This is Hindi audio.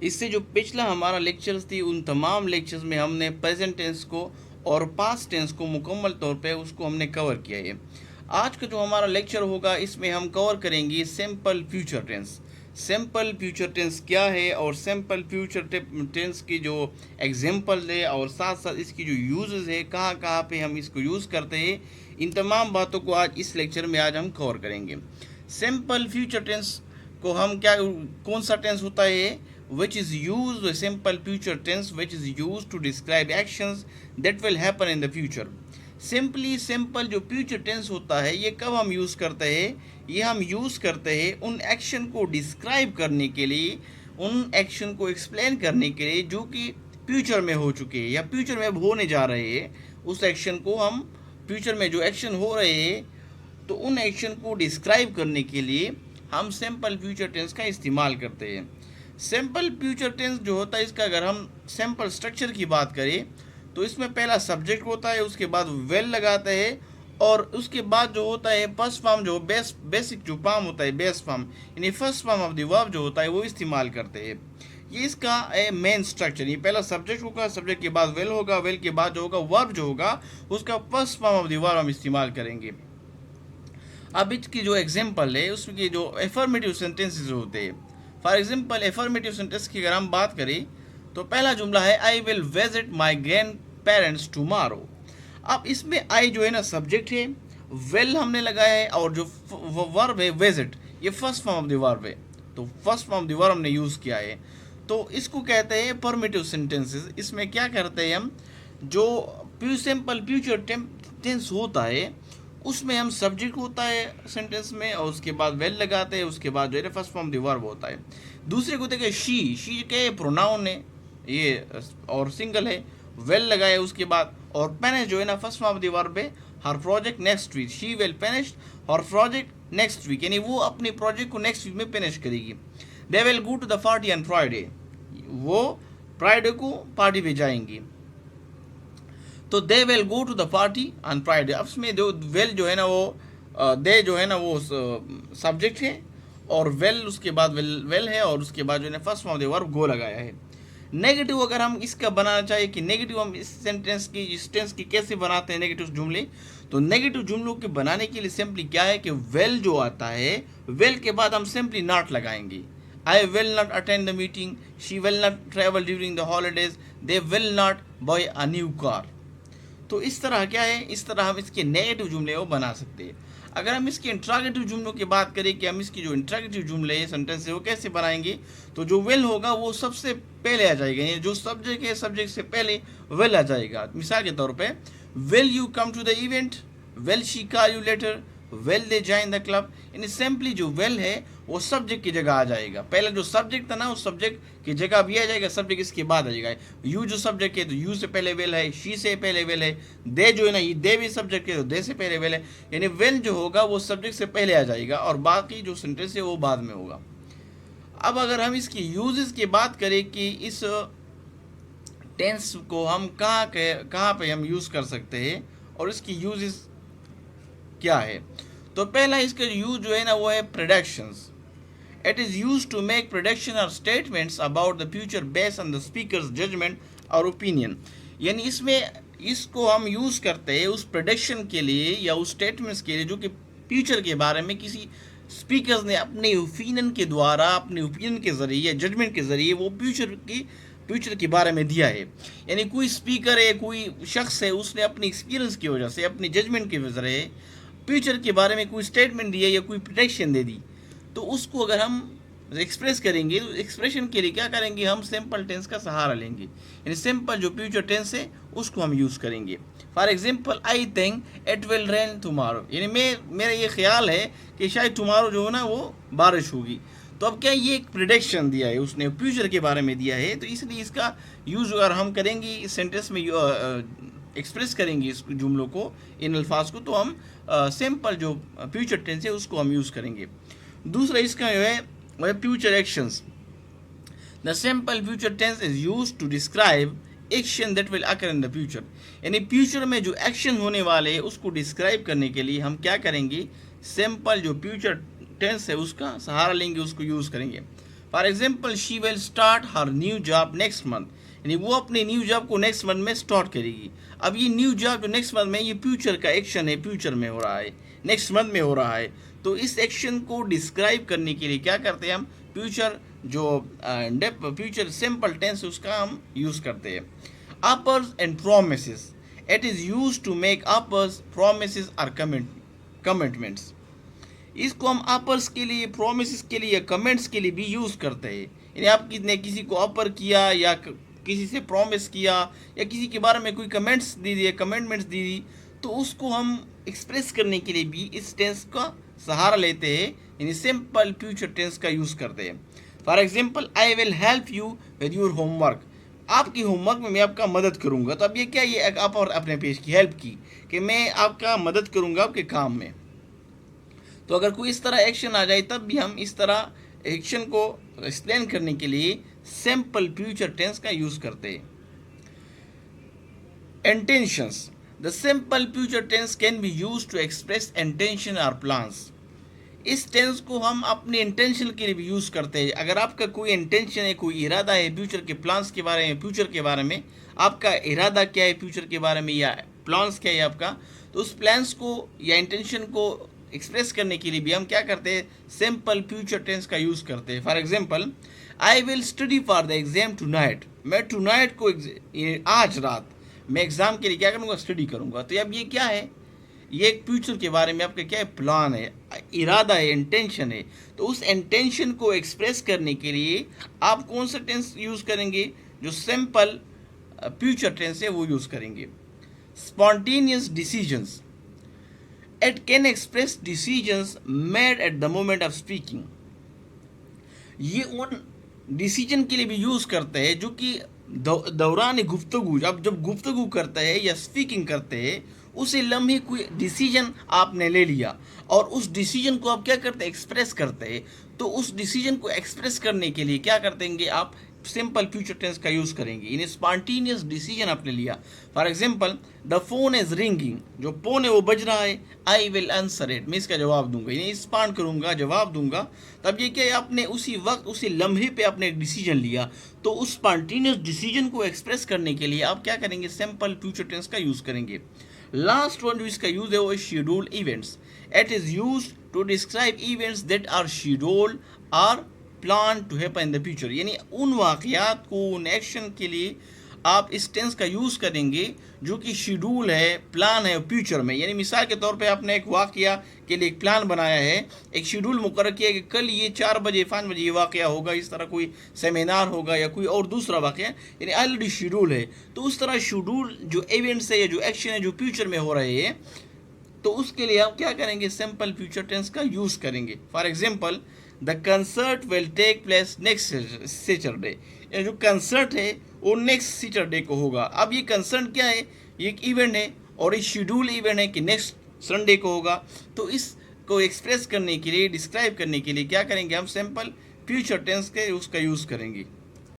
इससे जो पिछला हमारा लेक्चर्स थी उन तमाम लेक्चर्स में हमने प्रेजेंट टेंस को और पास्ट टेंस को मुकम्मल तौर पे उसको हमने कवर किया है। आज का जो हमारा लेक्चर होगा इसमें हम कवर करेंगे simple future tense. Simple future tense क्या है और सिंपल फ्यूचर टेंस की जो एग्जांपल है और साथ साथ इसकी जो यूजेस है, कहाँ कहाँ पे हम इसको यूज़ करते हैं, इन तमाम बातों को आज इस लेक्चर में आज हम कवर करेंगे। सिंपल फ्यूचर टेंस को हम क्या, कौन सा टेंस होता है, which is used, a simple future tense which is used to describe actions that will happen in the future। Simply simple जो फ्यूचर टेंस होता है ये कब हम यूज़ करते हैं, ये हम यूज़ करते हैं उन एक्शन को डिस्क्राइब करने के लिए, उन एक्शन को एक्सप्लेन करने के लिए जो कि फ्यूचर में हो चुके हैं या फ्यूचर में अब होने जा रहे हैं। उस एक्शन को हम, फ्यूचर में जो एक्शन हो रहे हैं तो उन एक्शन को डिस्क्राइब करने के लिए हम सिंपल फ्यूचर टेंस का इस्तेमाल करते हैं। सिंपल फ्यूचर टेंस जो होता है इसका अगर हम सिंपल स्ट्रक्चर की बात करें तो इसमें पहला सब्जेक्ट होता है, उसके बाद वेल लगाते हैं और उसके बाद जो होता है फर्स्ट फॉर्म, जो बेसिक जो फॉर्म होता है, बेस फॉर्म यानी first form of the verb जो होता है वो इस्तेमाल करते हैं। ये इसका मेन स्ट्रक्चर, ये पहला सब्जेक्ट होगा, सब्जेक्ट के बाद वेल होगा, वेल के बाद जो होगा वर्ब जो होगा उसका first form of the verb हम इस्तेमाल करेंगे। अब इसकी जो एग्जाम्पल है उसकी जो एफर्मेटिव सेंटेंसेस होते हैं, फॉर एग्जाम्पल एफर्मेटिव सेंटेंस की अगर हम बात करें तो पहला जुमला है I will visit my grand parents tomorrow. अब इसमें आई जो है ना सब्जेक्ट है, वेल हमने लगाया है और जो वर्ब है विजिट ये first form of the verb है, तो first form of the verb हमने यूज़ किया है, तो इसको कहते हैं एफर्मेटिव सेंटेंसेस। इसमें क्या करते हैं हम, जो सिंपल फ्यूचर टेंस होता है उसमें हम सब्जेक्ट होता है सेंटेंस में और उसके बाद वेल लगाते हैं, उसके बाद जो है फर्स्ट फॉर्म द वर्ब होता है। दूसरे को देखें शी के प्रोनाउन है ये और सिंगल है, वेल लगाए उसके बाद, और फिनिश जो है ना first form of the verb है, her project next week, she will finish her project next week, यानी वो अपने प्रोजेक्ट को नेक्स्ट वीक में फिनिश करेगी। They will go to the party on Friday, वो फ्राइडे को पार्टी पे जाएंगी, तो they will go to the party on Friday. अब इसमें जो वेल जो है ना वो दे जो है ना वो सब्जेक्ट है और वेल उसके बाद वेल है और उसके बाद जो है ना first form of the verb go लगाया है। नेगेटिव अगर हम इसका बनाना चाहिए कि नेगेटिव हम इस सेंटेंस की, इस टेंस की कैसे बनाते हैं नेगेटिव जुमले, तो नेगेटिव जुमलों के बनाने के लिए सिंपली क्या है कि वेल जो आता है, वेल के बाद हम सिंपली नॉट लगाएंगे। I will not attend the meeting, she will not travel during the holidays, they will not buy a new car. तो इस तरह क्या है, इस तरह हम इसके नेगेटिव जुमले वो बना सकते हैं। अगर हम इसके इंट्रागेटिव जुमलों की बात करें कि हम इसकी जो इंट्रागेटिव जुमले है सेंटेंस है वो कैसे बनाएंगे, तो जो वेल होगा वो सबसे पहले आ जाएगा, यानी जो सब्जेक्ट है सब्जेक्ट से पहले वेल आ जाएगा। मिसाल के तौर पे will you come to the event, will she call you later, will they join the club, यानी सिंपली जो वेल है वो सब्जेक्ट की जगह आ जाएगा। पहले जो सब्जेक्ट था ना उस सब्जेक्ट की जगह भी आ जाएगा, सब्जेक्ट इसके बाद आ जाएगा। यू जो सब्जेक्ट है तो यू से पहले वेल है, शी से पहले वेल है, दे जो है ना ये दे भी सब्जेक्ट है तो दे से पहले वेल है, यानी वेल जो होगा वो सब्जेक्ट से पहले आ जाएगा और बाकी जो सेंटेंस है वो बाद में होगा। अब अगर हम इसकी यूजेस की बात करें कि इस टेंस को हम कहाँ पे हम यूज़ कर सकते हैं और इसकी यूजेस क्या है, तो पहला इसका यूज जो है ना वो है predictions. It is use to make prediction और statements about the future based on the speaker's judgment और ओपिनियन, यानी इसमें इसको हम यूज़ करते हैं उस प्रेडिक्शन के लिए या उस स्टेटमेंट्स के लिए जो कि फ्यूचर के बारे में किसी स्पीकर्स ने अपने ओपिनियन के द्वारा, अपने ओपिनियन के ज़रिए या जजमेंट के ज़रिए वो फ्यूचर के बारे में दिया है। यानी कोई स्पीकर है, कोई शख्स है, उसने अपनी एक्सपीरियंस की वजह से, अपनी जजमेंट के ज़रिए फ्यूचर के बारे में कोई स्टेटमेंट दिया या कोई प्रेडिक्शन दे दी, तो उसको अगर हम एक्सप्रेस करेंगे तो एक्सप्रेशन के लिए क्या करेंगे, हम सिंपल टेंस का सहारा लेंगे, यानी सिंपल जो फ्यूचर टेंस है उसको हम यूज़ करेंगे। For example I think it will rain tomorrow, यानी मेरा ये ख्याल है कि शायद टुमारो जो है ना वो बारिश होगी। तो अब क्या ये एक प्रेडिक्शन दिया है, उसने फ्यूचर के बारे में दिया है, तो इसलिए इसका यूज़ अगर हम करेंगे इस सेंटेंस में एक्सप्रेस करेंगे इस जुमलों को, इन अल्फाज को, तो हम सिंपल जो फ्यूचर टेंस है उसको हम यूज़ करेंगे। दूसरा इसका जो है वह future actions. The simple future tense is use to describe action that will occur in the future, यानी फ्यूचर में जो एक्शन होने वाले हैं उसको डिस्क्राइब करने के लिए हम क्या करेंगे, सिंपल जो फ्यूचर टेंस है उसका सहारा लेंगे, उसको यूज़ करेंगे। For example she will start her new job next month, यानी वो अपने न्यू जॉब को नेक्स्ट मंथ में स्टार्ट करेगी। अब ये न्यू जॉब जो नेक्स्ट मंथ में, ये फ्यूचर का एक्शन है, फ्यूचर में हो रहा है, नेक्स्ट मंथ में हो रहा है। तो इस एक्शन को डिस्क्राइब करने के लिए क्या करते हैं हम, फ्यूचर जो फ्यूचर सिंपल टेंस उसका हम यूज़ करते हैं। Uppers and promises. It is used to make uppers, promises or commitments. इसको हम uppers के लिए, promises के लिए या comments के लिए भी यूज़ करते हैं। यानी आप किसी को अपर किया या किसी से प्रॉमिस किया या किसी के बारे में कोई कमेंट्स दे दिए, कमेंटमेंट्स दे दी, तो उसको हम एक्सप्रेस करने के लिए भी इस टेंस का सहारा लेते हैं, यानी सिंपल फ्यूचर टेंस का यूज़ करते हैं। For example, I will help you with your homework, आपकी होमवर्क में मैं आपका मदद करूंगा। तो अब ये क्या, ये आप और अपने पेश की हेल्प की कि मैं आपका मदद करूंगा आपके काम में। तो अगर कोई इस तरह एक्शन आ जाए तब भी हम इस तरह एक्शन को एक्सप्लेन करने के लिए सिंपल फ्यूचर टेंस का यूज करते हैं। Intentions, the simple future tense can be use to express intention और प्लान्स। इस टेंस को हम अपने इंटेंशन के लिए भी यूज़ करते हैं। अगर आपका कोई इंटेंशन है, कोई इरादा है फ्यूचर के प्लान्स के बारे में, फ्यूचर के बारे में आपका इरादा क्या है फ्यूचर के बारे में, या प्लान्स क्या है आपका, तो उस प्लान्स को या इंटेंशन को एक्सप्रेस करने के लिए भी हम क्या करते हैं, सिंपल फ्यूचर टेंस का यूज़ करते हैं। For example, I will study for the exam tonight, मैं टू नाइट को आज रात मैं एग्ज़ाम के लिए क्या करूँगा, स्टडी करूँगा। तो अब ये क्या है, ये एक फ्यूचर के बारे में आपका क्या है, प्लान है, इरादा है, इंटेंशन है। तो उस इंटेंशन को एक्सप्रेस करने के लिए आप कौन सा टेंस यूज़ करेंगे, जो सिंपल फ्यूचर टेंस है वो यूज़ करेंगे। Spontaneous decisions, it can express decisions made at the moment of speaking. ये उन डिसीजन के लिए भी यूज़ करते हैं जो कि दौरान गुफ्तगू, जब गुफ्तगू करते हैं या स्पीकिंग करते हैं, उसी लम्हे कोई डिसीजन आपने ले लिया और उस डिसीजन को आप क्या करते हैं, एक्सप्रेस करते हैं। तो उस डिसीजन को एक्सप्रेस करने के लिए क्या करते आप सिंपल फ्यूचर टेंस का यूज़ करेंगे। इन स्पॉन्टेनियस डिसीजन आपने लिया। For example, the phone is ringing, जो फोन है वो बज रहा है, आई विल आंसर इट, मैं इसका जवाब दूंगा, यानी रिस्पॉन्ड करूंगा, जवाब दूंगा। तब ये क्या, आपने उसी वक्त उसी लम्हे पे आपने एक डिसीजन लिया। तो उस स्पॉन्टेनियस डिसीजन को एक्सप्रेस करने के लिए आप क्या करेंगे, सिंपल फ्यूचर टेंस का यूज़ करेंगे। लास्ट वन जो इसका यूज है वो schedule events. It is use to describe events that are scheduled or plan to happen in the future, यानी उन वाक़यात को, उन एक्शन के लिए आप इस टेंस का यूज़ करेंगे जो कि शेड्यूल है, प्लान है फ्यूचर में। यानी मिसाल के तौर पे आपने एक वाक़या के लिए एक प्लान बनाया है, एक शेड्यूल मुकर्रर किया कि कल ये 4 बजे 5 बजे ये वाक़या होगा, इस तरह कोई सेमिनार होगा या कोई और दूसरा वाक़या, यानी ऑलरेडी शेड्यूल है। तो उस तरह शेड्यूल जो इवेंट्स है या जो एक्शन है जो फ्यूचर में हो रहे हैं, तो उसके लिए आप क्या करेंगे, सिंपल फ्यूचर टेंस का यूज़ करेंगे। For example, the concert will take place next Saturday, जो कंसर्ट है वो नेक्स्ट सैटरडे को होगा। अब ये कंसर्ट क्या है, ये एक इवेंट है और ये शेड्यूल इवेंट है कि नेक्स्ट संडे को होगा। तो इसको एक्सप्रेस करने के लिए, डिस्क्राइब करने के लिए क्या करेंगे, हम सिंपल फ्यूचर टेंस के उसका यूज़ करेंगे।